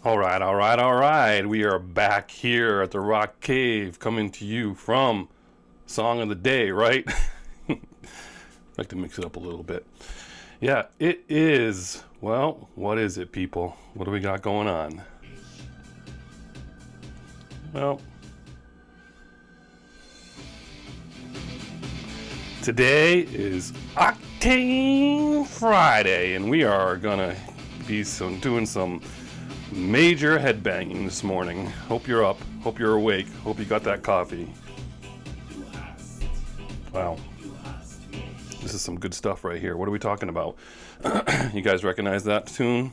All right, all right, all right. We are back here at the Rock Cave, coming to you from Song of the Day, right? I like to mix it up a little bit. Yeah, it is. Well, what is it, people? What do we got going on? Well, today is Octane Friday, and we are gonna be doing some major headbanging this morning. Hope you're up. Hope you're awake. Hope you got that coffee. Wow. This is some good stuff right here. What are we talking about? You guys recognize that tune?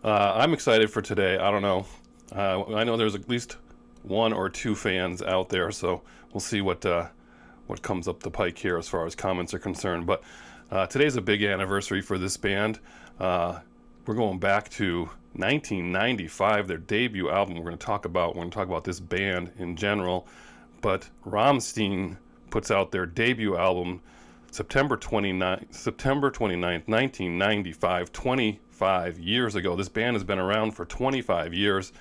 I'm excited for today. I don't know. I know there's at least one or two fans out there, so we'll see what comes up the pike here as far as comments are concerned. But today's a big anniversary for this band. We're going back to 1995, their debut album. We're going to talk about this band in general, but Rammstein puts out their debut album September 29th, 1995, 25 years ago. This band has been around for 25 years.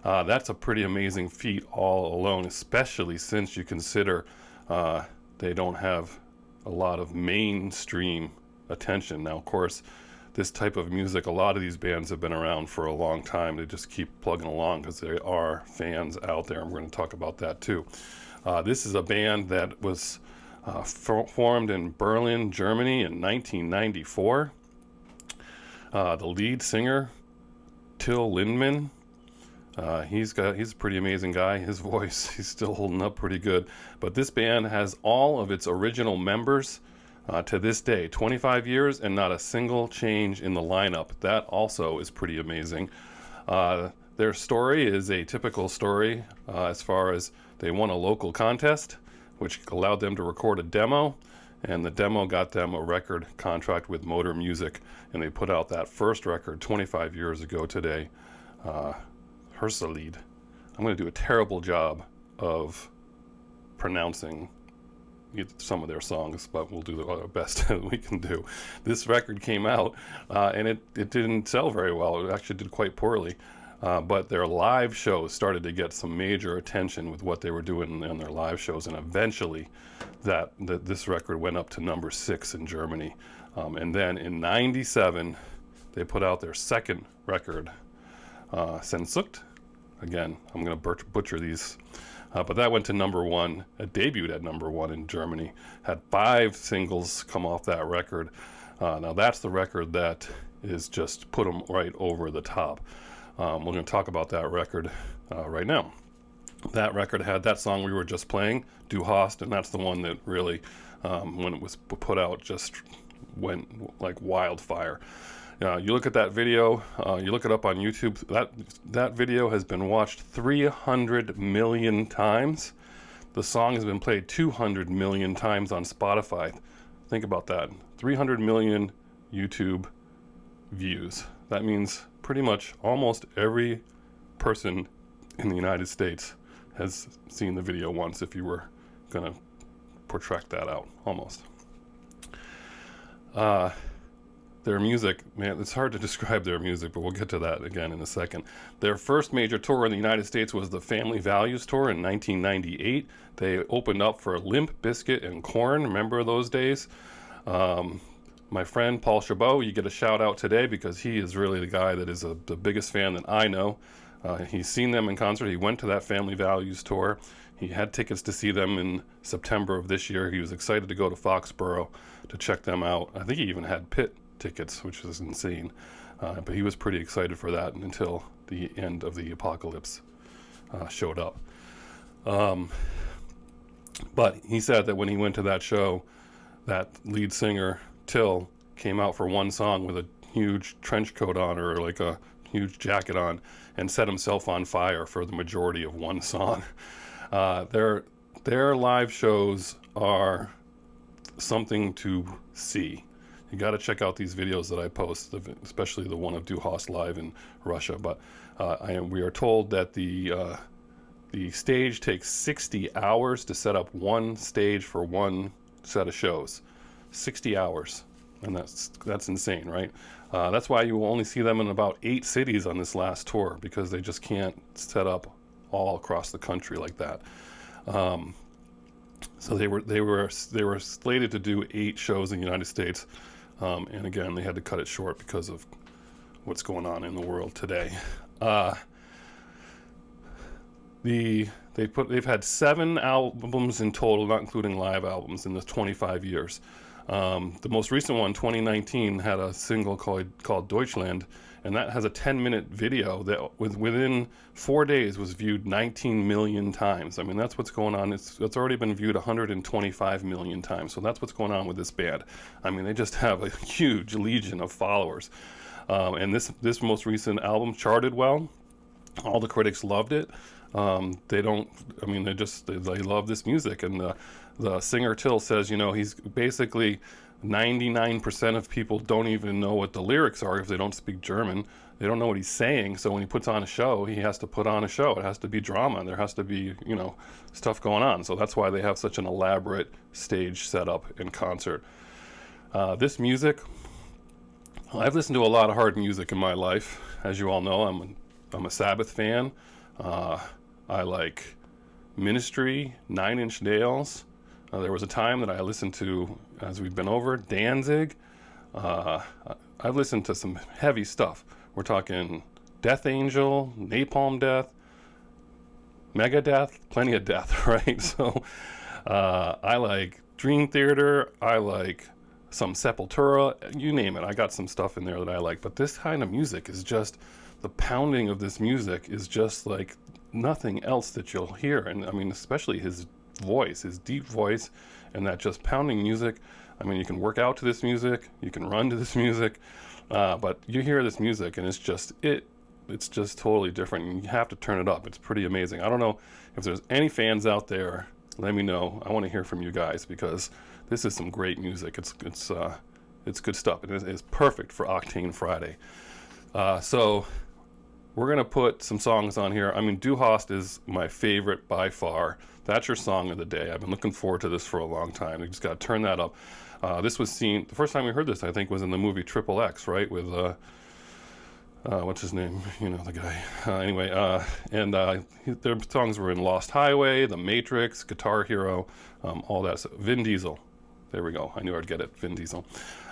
That's a pretty amazing feat all alone, especially since you consider they don't have a lot of mainstream attention. Now, of course, this type of music, a lot of these bands have been around for a long time. They just keep plugging along because there are fans out there, and we're going to talk about that too. This is a band that was formed in Berlin, Germany in 1994. The lead singer, Till Lindemann, he's a pretty amazing guy. His voice, he's still holding up pretty good. But this band has all of its original members to this day, 25 years, and not a single change in the lineup. That also is pretty amazing. Their story is a typical story as far as they won a local contest, which allowed them to record a demo, and the demo got them a record contract with Motor Music, and they put out that first record 25 years ago today, Herselied. I'm going to do a terrible job of pronouncing some of their songs, but we'll do the best that we can do. This record came out, and it didn't sell very well. It actually did quite poorly. But their live shows started to get some major attention with what they were doing in their live shows, and eventually this record went up to number 6 in Germany. And then in 97, they put out their second record, Sehnsucht. Again, I'm going to butcher these. But that went to number 1. It debuted at number 1 in Germany. Had 5 singles come off that record. Now that's the record that is just put them right over the top. We're going to talk about that record right now. That record had that song we were just playing, Du Hast, and that's the one that really, when it was put out, just went like wildfire. You look at that video, you look it up on YouTube, that video has been watched 300 million times. The song has been played 200 million times on Spotify. Think about that. 300 million YouTube views. That means pretty much almost every person in the United States has seen the video once, if you were going to protract that out, almost. Their music, man, it's hard to describe their music, but we'll get to that again in a second. Their first major tour in the United States was the Family Values Tour in 1998. They opened up for Limp Bizkit and Korn. Remember those days? My friend Paul Chabot, you get a shout out today because he is really the guy that is the biggest fan that I know. He's seen them in concert. He went to that Family Values Tour. He had tickets to see them in September of this year. He was excited to go to Foxborough to check them out. I think he even had pit tickets, which is insane. But he was pretty excited for that until the end of the apocalypse showed up. But he said that when he went to that show, that lead singer, Till, came out for one song with a huge trench coat on, or like a huge jacket on, and set himself on fire for the majority of one song. Their live shows are something to see. You got to check out these videos that I post, especially the one of Du Hast live in Russia. But we are told that the stage takes 60 hours to set up one stage for one set of shows. 60 hours. and that's insane, right? That's why you will only see them in about 8 cities on this last tour, because they just can't set up all across the country like that. So they were slated to do 8 shows in the United States, and again they had to cut it short because of what's going on in the world today. They've had 7 albums in total, not including live albums, in the 25 years. The most recent one, 2019, had a single called Deutschland, and that has a 10-minute video that within 4 days was viewed 19 million times. I mean, that's what's going on. It's already been viewed 125 million times. So that's what's going on with this band. I mean, they just have a huge legion of followers. And this most recent album charted well. All the critics loved it. They love this music. And the singer Till says, he's basically 99% of people don't even know what the lyrics are if they don't speak German. They don't know what he's saying. So when he puts on a show, he has to put on a show. It has to be drama. There has to be, stuff going on. So that's why they have such an elaborate stage setup and concert. This music, I've listened to a lot of hard music in my life. As you all know, I'm a Sabbath fan. I like Ministry, 9 Inch Nails. There was a time that I listened to, as we've been over, Danzig. I've listened to some heavy stuff. We're talking Death Angel, Napalm Death, Megadeth, plenty of death, right? So I like Dream Theater. I like some Sepultura. You name it. I got some stuff in there that I like. But this kind of music is just, the pounding of this music is just like nothing else that you'll hear. And I mean, especially his voice, his deep voice, and that just pounding music. I mean, you can work out to this music, you can run to this music, but you hear this music and it's just totally different, and you have to turn it up. It's pretty amazing. I don't know if there's any fans out there. Let me know. I want to hear from you guys, because this is some great music. It's good stuff. It is perfect for Octane Friday. So we're going to put some songs on here. I mean, Du Hast is my favorite by far. That's your song of the day. I've been looking forward to this for a long time. You just got to turn that up. This was seen, the first time we heard this, I think, was in the movie Triple X, right? With, what's his name? The guy. Anyway, their songs were in Lost Highway, The Matrix, Guitar Hero, all that stuff. Vin Diesel. There we go. I knew I'd get it. Vin Diesel.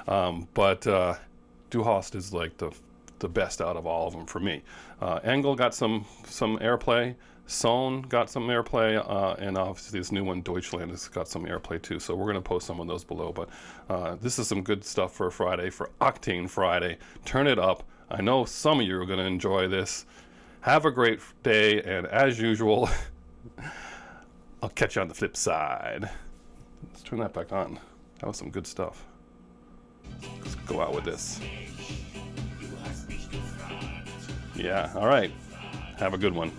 But Du Hast is like the best out of all of them for me. Engel got some airplay. Sohn got some airplay, and obviously this new one, Deutschland, has got some airplay too. So we're going to post some of those below. But this is some good stuff for a Friday, for Octane Friday. Turn it up. I know some of you are going to enjoy this. Have a great day, and as usual, I'll catch you on the flip side. Let's turn that back on. That was some good stuff. Let's go out with this. Yeah, all right. Have a good one.